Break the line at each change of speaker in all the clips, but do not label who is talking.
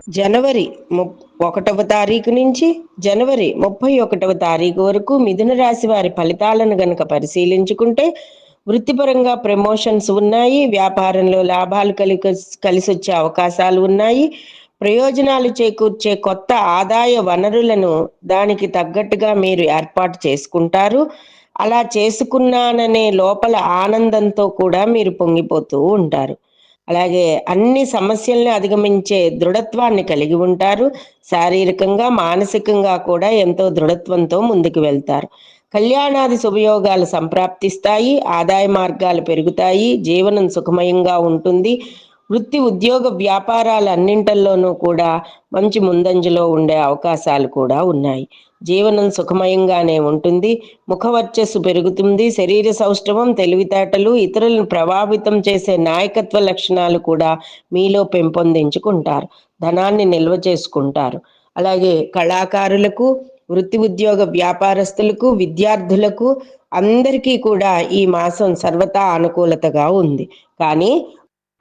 జనవరి 1వ తారీఖు నుంచి జనవరి 31వ తారీఖు వరకు మిథున రాశి వారి ఫలితాలను గనక పరిశీలించుకుంటే వృత్తిపరంగా ప్రమోషన్స్ ఉన్నాయి. వ్యాపారంలో లాభాలు కలిసొచ్చే అవకాశాలు ఉన్నాయి. ప్రయోజనాలు చేకూర్చే కొత్త ఆదాయ వనరులను దానికి తగ్గట్టుగా మీరు ఏర్పాటు చేసుకుంటారు. అలా చేసుకున్నాననే లోపల ఆనందంతో కూడా మీరు పొంగిపోతూ ఉంటారు. అలాగే అన్ని సమస్యల్ని అధిగమించే దృఢత్వాన్ని కలిగి ఉంటారు. శారీరకంగా, మానసికంగా కూడా ఎంతో దృఢత్వంతో ముందుకు వెళ్తారు. కళ్యాణాది శుభయోగాలు సంప్రాప్తిస్తాయి. ఆదాయ మార్గాలు పెరుగుతాయి. జీవనం సుఖమయంగా ఉంటుంది. వృత్తి, ఉద్యోగ, వ్యాపారాలన్నింటిలోనూ కూడా మంచి ముందంజలో ఉండే అవకాశాలు కూడా ఉన్నాయి. జీవనం సుఖమయంగానే ఉంటుంది. ముఖవర్చస్సు పెరుగుతుంది. శరీర సౌష్ఠవం, తెలివితేటలు, ఇతరులను ప్రభావితం చేసే నాయకత్వ లక్షణాలు కూడా మీలో పెంపొందించుకుంటారు. ధనాన్ని నిల్వ చేసుకుంటారు. అలాగే కళాకారులకు, వృత్తి, ఉద్యోగ, వ్యాపారస్తులకు, విద్యార్థులకు అందరికీ కూడా ఈ మాసం సర్వతా అనుకూలతగా ఉంది. కానీ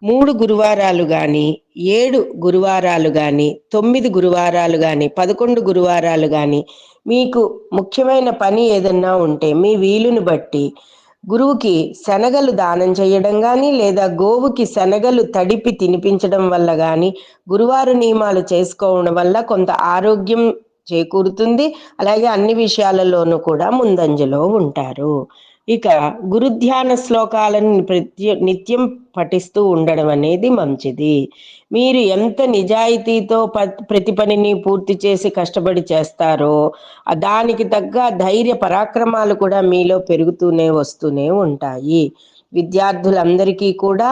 3 గురువారాలు గాని, 7 గురువారాలు గాని, 9 గురువారాలు గాని, 11 గురువారాలు గాని మీకు ముఖ్యమైన పని ఏదన్నా ఉంటే మీ వీలుని బట్టి గురువుకి శనగలు దానం చేయడం గాని, లేదా గోవుకి శనగలు తడిపి తినిపించడం వల్ల గాని, గురువార నియమాలు చేసుకోవడం వల్ల కొంత ఆరోగ్యం చేకూరుతుంది. అలాగే అన్ని విషయాలలోనూ కూడా ముందంజలో ఉంటారు. ఇక గురుధ్యాన శ్లోకాలను నిత్యం పఠిస్తూ ఉండడం అనేది మంచిది. మీరు ఎంత నిజాయితీతో ప్రతి పనిని పూర్తి చేసి కష్టపడి చేస్తారో దానికి తగ్గ ధైర్య పరాక్రమాలు కూడా మీలో పెరుగుతూనే వస్తూనే ఉంటాయి. విద్యార్థులందరికీ కూడా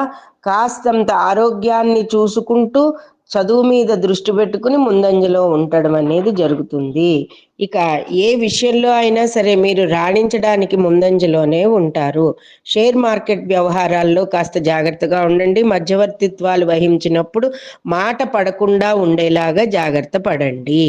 కాస్తంత ఆరోగ్యాన్ని చూసుకుంటూ చదువు మీద దృష్టి పెట్టుకుని ముందంజలో ఉండడం అనేది జరుగుతుంది. ఇక ఏ విషయంలో అయినా సరే మీరు రాణించడానికి ముందంజలోనే ఉంటారు. షేర్ మార్కెట్ వ్యవహారాల్లో కాస్త జాగ్రత్తగా ఉండండి. మధ్యవర్తిత్వాలు వహించినప్పుడు మాట పడకుండా ఉండేలాగా జాగ్రత్త పడండి.